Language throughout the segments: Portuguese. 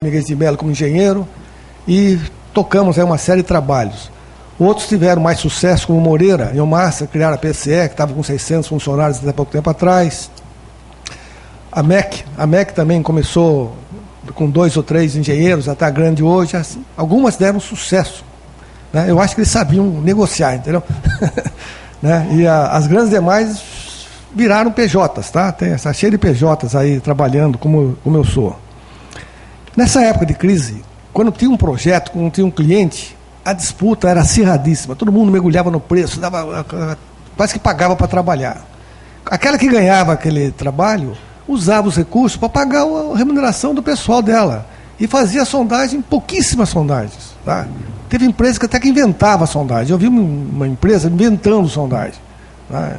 Miguel de Mello como engenheiro e tocamos aí uma série de trabalhos. Outros tiveram mais sucesso, como Moreira e o Massa, criaram a PCE, que estava com 600 funcionários até pouco tempo atrás. A MEC também começou com 2 ou 3 engenheiros, até a grande hoje. Assim, algumas deram sucesso, né? Eu acho que eles sabiam negociar, entendeu? Né? E as grandes demais viraram PJs, tá? Tem essa cheia de PJs aí trabalhando como eu sou. Nessa época de crise, quando tinha um projeto, quando tinha um cliente, a disputa era acirradíssima. Todo mundo mergulhava no preço, quase que pagava para trabalhar. Aquela que ganhava aquele trabalho, usava os recursos para pagar a remuneração do pessoal dela. E fazia sondagem, pouquíssimas sondagens. Tá? Teve empresa que até que inventava sondagem. Eu vi uma empresa inventando sondagem. Tá?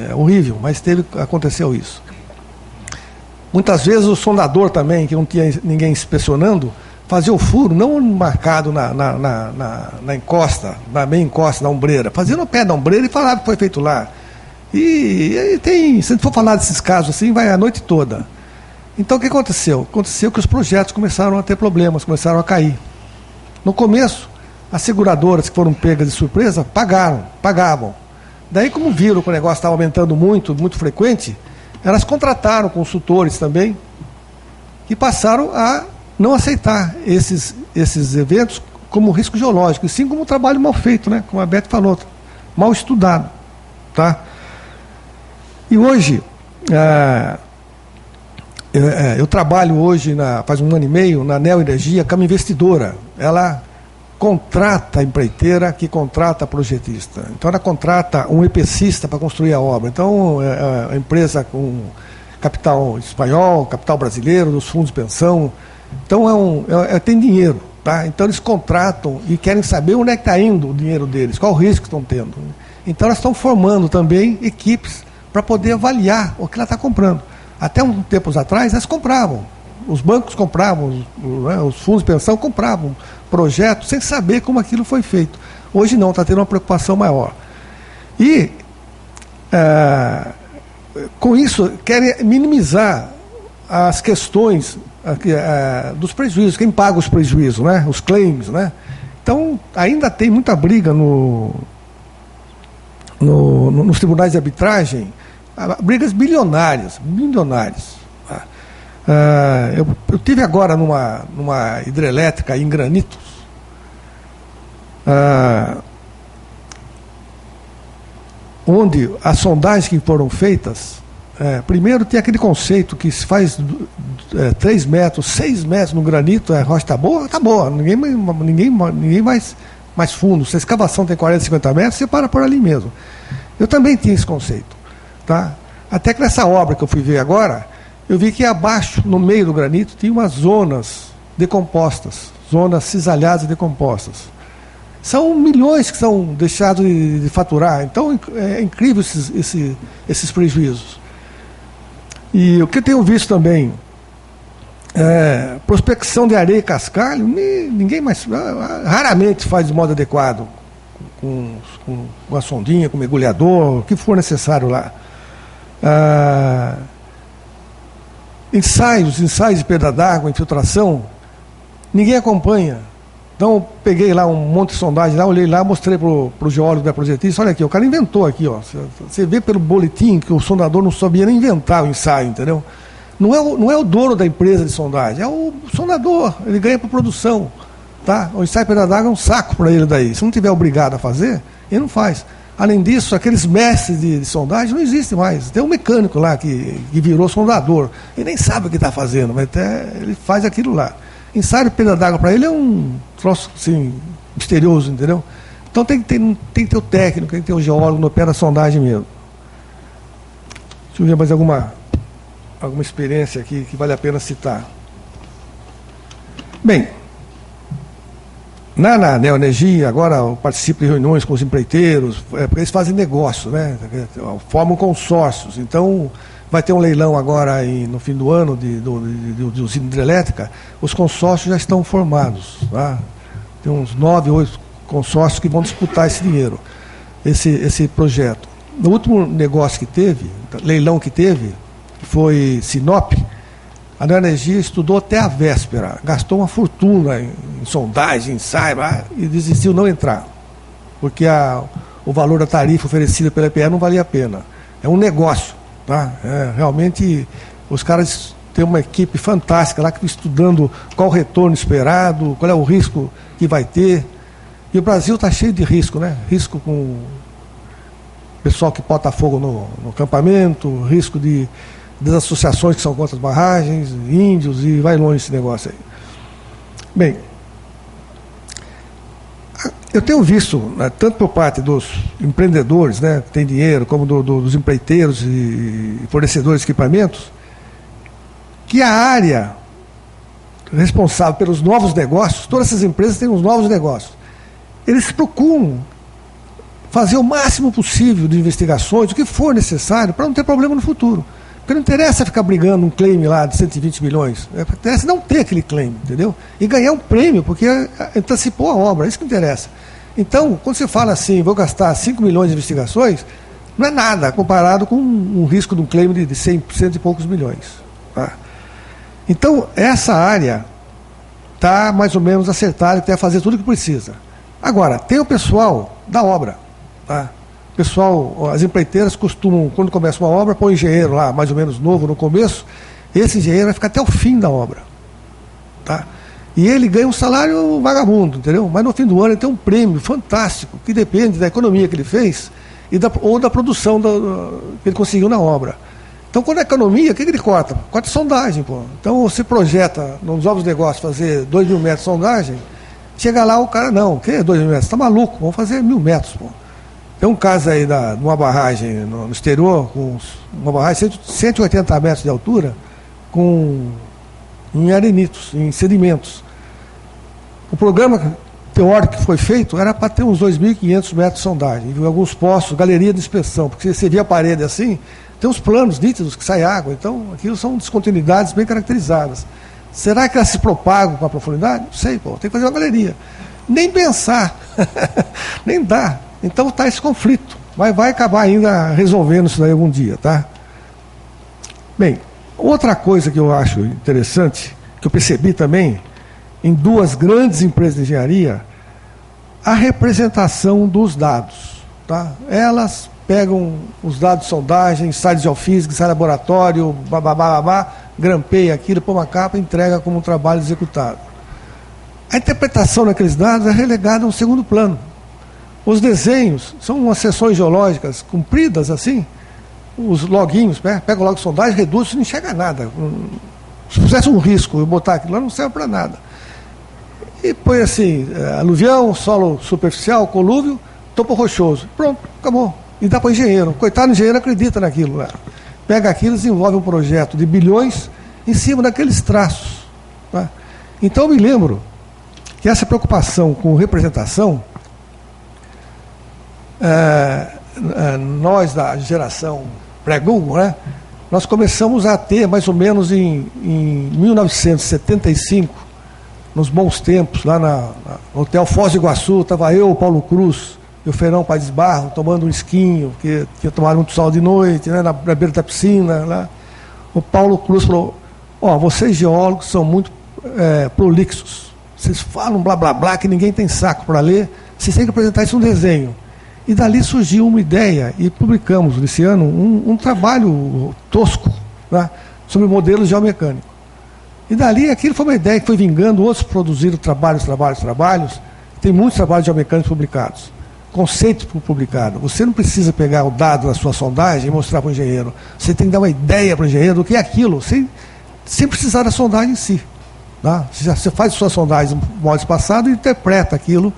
É horrível, mas aconteceu isso. Muitas vezes o sondador também, que não tinha ninguém inspecionando, fazia o furo, não marcado na encosta, na meia encosta da ombreira, fazia no pé da ombreira e falava que foi feito lá. E tem, se a gente for falar desses casos assim, vai a noite toda. Então o que aconteceu? Aconteceu que os projetos começaram a ter problemas, começaram a cair. No começo, as seguradoras que foram pegas de surpresa pagavam. Daí, como viram que o negócio estava aumentando muito, muito frequente, elas contrataram consultores também que passaram a não aceitar esses eventos como risco geológico, e sim como um trabalho mal feito, né? Como a Beth falou, mal estudado. Tá? E hoje, eu trabalho hoje, faz 1 ano e meio, na Neo Energia, como investidora. Ela contrata a empreiteira que contrata a projetista. Então ela contrata um EPCista para construir a obra. Então a empresa com capital espanhol, capital brasileiro, dos fundos de pensão. Então tem dinheiro. Tá? Então eles contratam e querem saber onde é que está indo o dinheiro deles, qual o risco que estão tendo. Então elas estão formando também equipes para poder avaliar o que ela está comprando. Até uns tempos atrás elas compravam. Os bancos compravam, os fundos de pensão compravam projetos sem saber como aquilo foi feito. Hoje não, está tendo uma preocupação maior. E, com isso, querem minimizar as questões dos prejuízos, quem paga os prejuízos, né? Os claims. Né? Então, ainda tem muita briga nos tribunais de arbitragem, brigas bilionárias. Eu tive agora numa hidrelétrica em Granitos, onde as sondagens que foram feitas, primeiro tem aquele conceito que se faz 3 metros, 6 metros no granito, a rocha está boa, ninguém mais fundo. Se a escavação tem 40, 50 metros, você para por ali mesmo. Eu também tinha esse conceito. Tá? Até que nessa obra que eu fui ver agora, eu vi que abaixo, no meio do granito, tinha umas zonas decompostas, zonas cisalhadas e decompostas. São milhões que são deixados de faturar. Então é incrível esses prejuízos. E o que eu tenho visto também, prospecção de areia e cascalho, ninguém mais, raramente faz de modo adequado, com a sondinha, com o mergulhador, o que for necessário lá. Ensaios de perda d'água, infiltração, ninguém acompanha. Então eu peguei lá um monte de sondagem, olhei lá, mostrei para o geólogo da projetista, olha aqui, o cara inventou aqui, ó. Você vê pelo boletim que o sondador não sabia nem inventar o ensaio, entendeu? Não é o dono da empresa de sondagem, é o sondador, ele ganha por produção. Tá? O ensaio de perda d'água é um saco para ele daí. Se não tiver obrigado a fazer, ele não faz. Além disso, aqueles mestres de sondagem não existem mais. Tem um mecânico lá que virou sondador. Ele nem sabe o que está fazendo, mas até ele faz aquilo lá. Ensaio de perda d'água para ele é um troço assim, misterioso, entendeu? Então tem que ter o técnico, tem que ter o geólogo no pé da sondagem mesmo. Deixa eu ver mais alguma experiência aqui que vale a pena citar. Bem, na Neo Energia, agora eu participo de reuniões com os empreiteiros, porque eles fazem negócio, né? Formam consórcios. Então, vai ter um leilão agora no fim do ano de usina hidrelétrica, os consórcios já estão formados. Tá? Tem uns 9, 8 consórcios que vão disputar esse dinheiro, esse projeto. No último negócio que teve, leilão que teve, que foi Sinop, A Neoenergia estudou até a véspera, gastou uma fortuna em sondagem, ensaio, e desistiu não entrar, porque o valor da tarifa oferecida pela EPE não valia a pena. É um negócio, tá? Realmente, os caras têm uma equipe fantástica lá que está estudando qual o retorno esperado, qual é o risco que vai ter. E o Brasil está cheio de risco, né? Risco com pessoal que bota fogo no acampamento, risco das associações que são contra as barragens, índios, e vai longe esse negócio aí. Bem, eu tenho visto, né, tanto por parte dos empreendedores, né, que têm dinheiro, como dos empreiteiros e fornecedores de equipamentos, que a área responsável pelos novos negócios, todas essas empresas têm uns novos negócios, eles procuram fazer o máximo possível de investigações, o que for necessário, para não ter problema no futuro. Porque não interessa ficar brigando um claim lá de 120 milhões. Interessa não ter aquele claim, entendeu? E ganhar um prêmio, porque antecipou a obra, é isso que interessa. Então, quando você fala assim, vou gastar 5 milhões de investigações, não é nada comparado com um risco de um claim de 100 e poucos milhões. Tá? Então, essa área está mais ou menos acertada, que tem a fazer tudo o que precisa. Agora, tem o pessoal da obra, tá? Pessoal, as empreiteiras costumam, quando começa uma obra, põe um engenheiro lá, mais ou menos novo no começo, esse engenheiro vai ficar até o fim da obra. Tá? E ele ganha um salário vagabundo, entendeu? Mas no fim do ano ele tem um prêmio fantástico, que depende da economia que ele fez ou da produção que ele conseguiu na obra. Então, quando é economia, o que ele corta? Corta sondagem, pô. Então, você projeta nos novos negócios fazer 2 mil metros de sondagem, chega lá o cara, não, o que é 2 mil metros? Você está maluco, vamos fazer 1.000 metros, pô. Tem um caso aí de uma barragem no exterior, com uma barragem de 180 metros de altura, em arenitos, em sedimentos. O programa teórico que foi feito era para ter uns 2.500 metros de sondagem, em alguns poços, galeria de inspeção, porque você via a parede assim, tem uns planos nítidos que sai água, então aquilo são descontinuidades bem caracterizadas. Será que elas se propagam com a profundidade? Não sei, pô, tem que fazer uma galeria. Nem pensar, nem dá. Então está esse conflito, mas vai acabar ainda resolvendo isso daí algum dia, tá? Bem, outra coisa que eu acho interessante, que eu percebi também, em 2 grandes empresas de engenharia, a representação dos dados, tá? Elas pegam os dados de sondagem, ensaio de geofísica, ensaio de laboratório, grampeia aquilo, põe uma capa e entrega como um trabalho executado. A interpretação daqueles dados é relegada a um segundo plano. Os desenhos são umas seções geológicas compridas assim, os loguinhos, pega o log de sondagem, reduz, você não enxerga nada. Se fizesse um risco eu botar aquilo lá, não serve para nada. E põe assim, aluvião, solo superficial, colúvio, topo rochoso. Pronto, acabou. E dá para o engenheiro. Coitado do engenheiro, acredita naquilo lá. Pega aquilo e desenvolve um projeto de bilhões em cima daqueles traços. Tá? Então eu me lembro que essa preocupação com representação, nós da geração pré-Google, né, nós começamos a ter mais ou menos em 1975, nos bons tempos, lá no Hotel Foz do Iguaçu, estava eu, o Paulo Cruz e o Ferão Paes Barro tomando um esquinho, porque tinha tomado muito sol de noite, né, na beira da piscina. Lá. O Paulo Cruz falou, vocês geólogos são muito prolixos, vocês falam blá blá blá que ninguém tem saco para ler, vocês têm que apresentar isso no desenho. E dali surgiu uma ideia, e publicamos nesse ano um trabalho tosco, né, sobre modelos geomecânicos. E dali aquilo foi uma ideia que foi vingando, outros produziram trabalhos. Tem muitos trabalhos geomecânicos publicados, conceitos publicados. Você não precisa pegar o dado da sua sondagem e mostrar para o engenheiro. Você tem que dar uma ideia para o engenheiro do que é aquilo, sem precisar da sondagem em si. Tá? Você faz a sua sondagem no modo espaçado e interpreta aquilo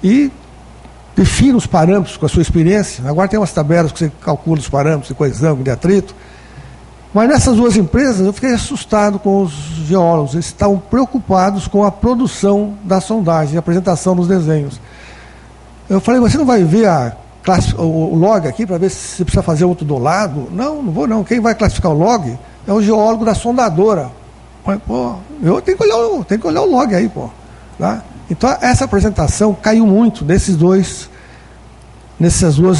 e define os parâmetros com a sua experiência. Agora tem umas tabelas que você calcula os parâmetros de coesão, de atrito. Mas nessas 2 empresas eu fiquei assustado com os geólogos. Eles estavam preocupados com a produção da sondagem, a apresentação dos desenhos. Eu falei, você não vai ver o log aqui para ver se você precisa fazer outro do lado? Não vou não. Quem vai classificar o log é o geólogo da sondadora. Mas, eu tenho que olhar o log aí, pô. Tá? Então, essa apresentação caiu muito nessas 2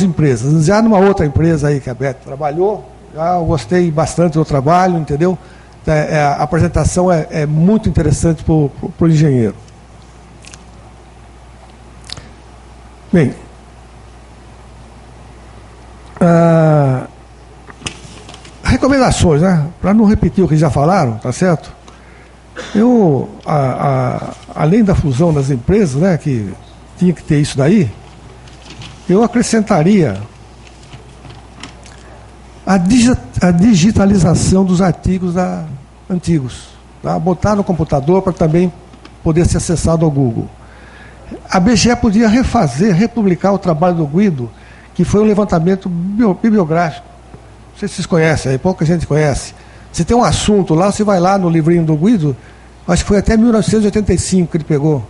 empresas. Já numa outra empresa aí que a Beto trabalhou, eu gostei bastante do trabalho, entendeu? a apresentação é muito interessante para o engenheiro. Bem, recomendações, né? Para não repetir o que já falaram, tá certo? Eu, além da fusão das empresas, né, que tinha que ter isso daí, eu acrescentaria a digitalização dos artigos antigos, tá? Botar no computador para também poder ser acessado ao Google. A BGE podia republicar o trabalho do Guido, que foi um levantamento bibliográfico. Não sei se vocês conhecem, aí pouca gente conhece. Se tem um assunto lá, você vai lá no livrinho do Guido, acho que foi até 1985 que ele pegou.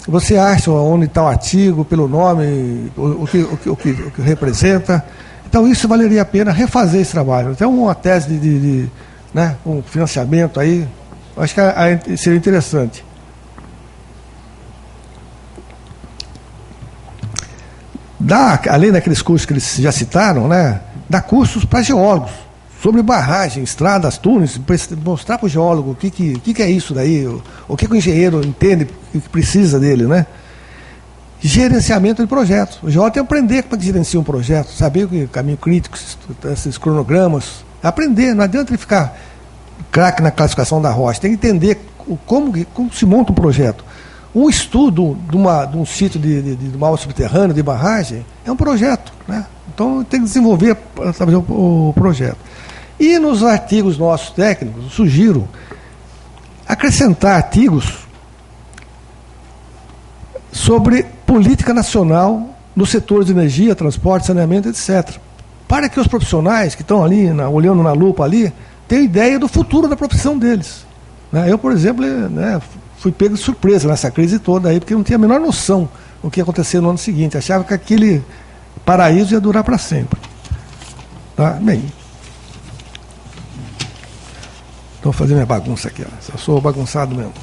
Você acha onde está o artigo, pelo nome, o que representa. Então, isso valeria a pena refazer esse trabalho. Então, uma tese né, um financiamento aí, acho que seria interessante. Além daqueles cursos que eles já citaram, né, dá cursos para geólogos, sobre barragem, estradas, túneis, mostrar para o geólogo o que é isso daí, o que o engenheiro entende e precisa dele, né? Gerenciamento de projetos. O geólogo tem que aprender como gerenciar um projeto, saber o caminho crítico, esses cronogramas, aprender, não adianta ele ficar craque na classificação da rocha, tem que entender como se monta um projeto. Um estudo de um sítio de uma água subterrânea, de barragem, é um projeto, né? Então tem que desenvolver para fazer o projeto. E nos artigos nossos técnicos, eu sugiro acrescentar artigos sobre política nacional no setor de energia, transporte, saneamento, etc. Para que os profissionais que estão ali, olhando na lupa ali, tenham ideia do futuro da profissão deles. Né? Eu, por exemplo, né, fui pego de surpresa nessa crise toda aí, porque eu não tinha a menor noção do que ia acontecer no ano seguinte. Achava que aquele paraíso ia durar para sempre. Tá? Bem, estou fazendo minha bagunça aqui. Ó. Eu sou bagunçado mesmo.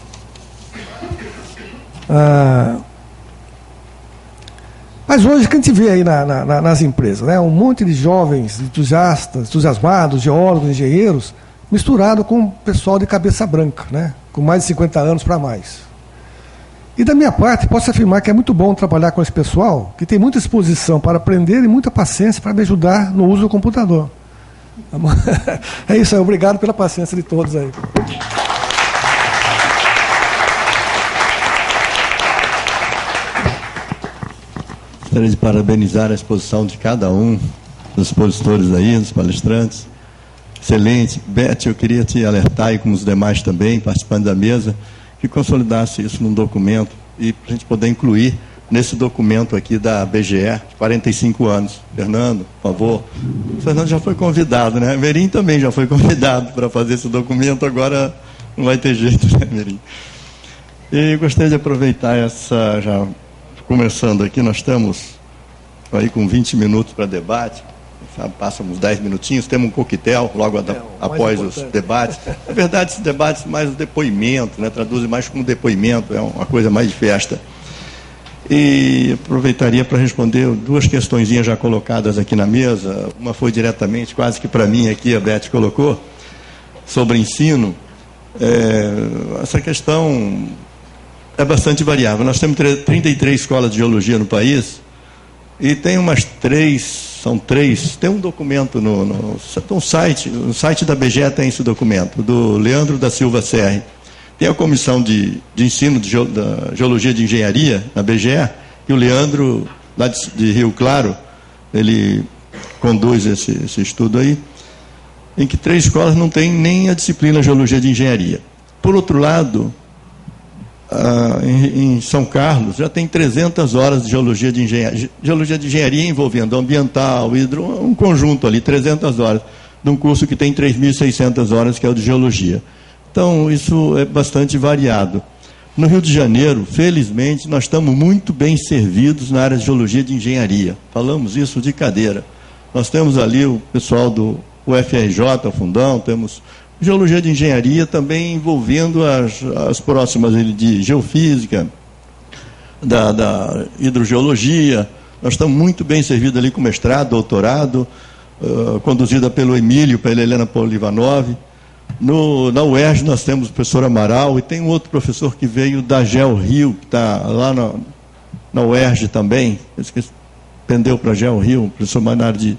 Mas hoje, o que a gente vê aí nas empresas, né? Um monte de jovens entusiasmados, geólogos, engenheiros, misturado com o pessoal de cabeça branca, né? Com mais de 50 anos para mais. E da minha parte, posso afirmar que é muito bom trabalhar com esse pessoal, que tem muita disposição para aprender e muita paciência para me ajudar no uso do computador. É isso aí, obrigado pela paciência de todos aí. Gostaria de parabenizar a exposição de cada um dos expositores aí, dos palestrantes. Excelente. Beth, eu queria te alertar, e como os demais também, participantes da mesa, que consolidasse isso num documento e para a gente poder incluir nesse documento aqui da BGE, 45 anos. Fernando, por favor. O Fernando já foi convidado, né? Merim também já foi convidado para fazer esse documento, agora não vai ter jeito, né, Merim? E gostaria de aproveitar já começando aqui, nós estamos aí com 20 minutos para debate, passam uns 10 minutinhos, temos um coquetel logo após os debates. Na verdade, esses debates mais o depoimento, né? Traduzem mais como depoimento, é uma coisa mais de festa. E aproveitaria para responder duas questõezinhas já colocadas aqui na mesa. Uma foi diretamente, quase que para mim aqui, a Beth colocou, sobre ensino. Essa questão é bastante variável. Nós temos 33 escolas de geologia no país e tem umas tem um documento no site da BGE tem esse documento, do Leandro da Silva Serri. Tem a comissão de ensino da geologia de engenharia na BGE, e o Leandro, lá de Rio Claro, ele conduz esse estudo aí, em que 3 escolas não têm nem a disciplina geologia de engenharia. Por outro lado, em São Carlos, já tem 300 horas de geologia de engenharia envolvendo ambiental, um conjunto ali, 300 horas, de um curso que tem 3.600 horas, que é o de geologia. Então, isso é bastante variado. No Rio de Janeiro, felizmente, nós estamos muito bem servidos na área de geologia de engenharia. Falamos isso de cadeira. Nós temos ali o pessoal do UFRJ, o Fundão, temos geologia de engenharia também envolvendo as próximas de geofísica, da hidrogeologia. Nós estamos muito bem servidos ali com mestrado, doutorado, conduzida pelo Emílio, pela Helena Polivanov. Na UERJ nós temos o professor Amaral e tem um outro professor que veio da GEL Rio, que está lá na UERJ também, pendeu para a GEL Rio, professor na área de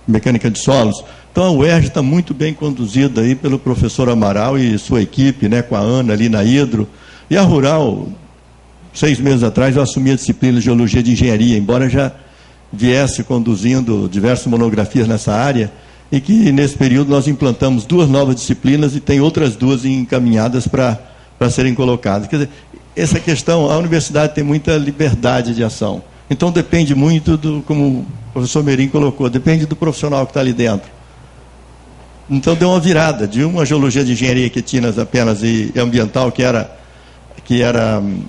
mecânica de solos. Então a UERJ está muito bem conduzida aí pelo professor Amaral e sua equipe, né, com a Ana ali na Hidro. E a Rural, 6 meses atrás, eu assumi a disciplina de Geologia de Engenharia, embora já viesse conduzindo diversas monografias nessa área, e que nesse período nós implantamos 2 novas disciplinas e tem outras 2 encaminhadas para serem colocadas. Quer dizer, essa questão, a universidade tem muita liberdade de ação. Então depende muito como o professor Merim colocou, depende do profissional que está ali dentro. Então deu uma virada de uma geologia de engenharia que tinha apenas e ambiental, que era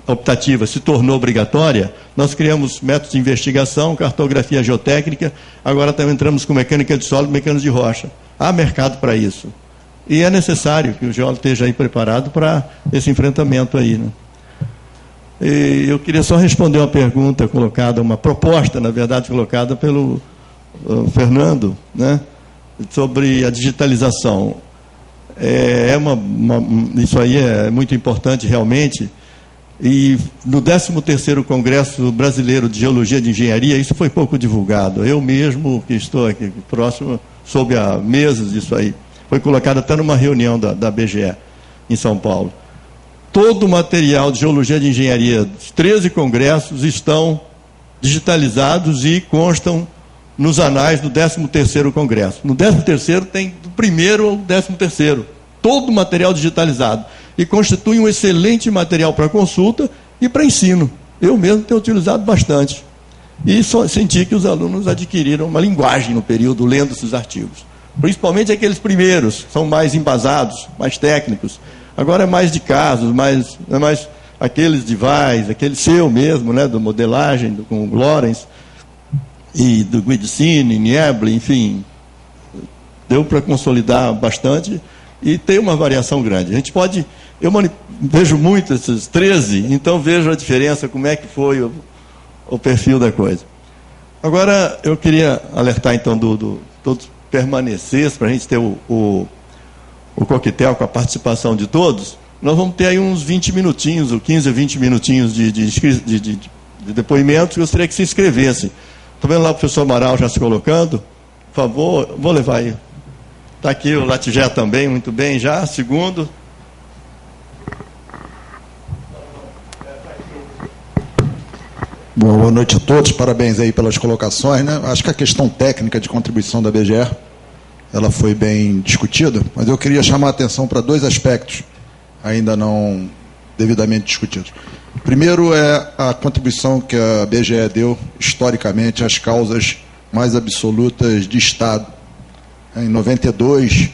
optativa, se tornou obrigatória. Nós criamos métodos de investigação, cartografia geotécnica, agora também entramos com mecânica de solo e mecânica de rocha. Há mercado para isso. E é necessário que o geólogo esteja aí preparado para esse enfrentamento aí, né? E eu queria só responder uma pergunta colocada, uma proposta, na verdade, colocada pelo Fernando, né, sobre a digitalização. Isso aí é muito importante realmente, e no 13º Congresso Brasileiro de Geologia de Engenharia, isso foi pouco divulgado. Eu mesmo, que estou aqui próximo, soube há meses disso aí. Foi colocado até numa reunião da BGE, em São Paulo. Todo o material de Geologia de Engenharia dos 13 congressos estão digitalizados e constam nos anais do 13º Congresso. No 13º tem do 1º ao 13º. Todo o material digitalizado. E constitui um excelente material para consulta e para ensino. Eu mesmo tenho utilizado bastante. E só senti que os alunos adquiriram uma linguagem no período lendo esses artigos. Principalmente aqueles primeiros, são mais embasados, mais técnicos. Agora é mais de casos, mais aqueles de Weiss, aquele seu mesmo, né, do modelagem, com o Lawrence, e do Guidicini, Niebla, enfim. Deu para consolidar bastante e tem uma variação grande. A gente pode... Eu vejo muito esses 13, então vejo a diferença, como é que foi o perfil da coisa. Agora, eu queria alertar, então, todos permanecessem, para a gente ter o coquetel com a participação de todos. Nós vamos ter aí uns 20 minutinhos, ou 15 a 20 minutinhos de depoimentos. Gostaria que se inscrevessem. Estou vendo lá o professor Amaral já se colocando. Por favor, vou levar aí. Está aqui o Latigé também, muito bem já. Segundo. Boa noite a todos, parabéns aí pelas colocações, né? Acho que a questão técnica de contribuição da BGE, ela foi bem discutida, mas eu queria chamar a atenção para 2 aspectos ainda não devidamente discutidos. Primeiro é a contribuição que a BGE deu, historicamente, às causas mais absolutas de Estado. Em 92,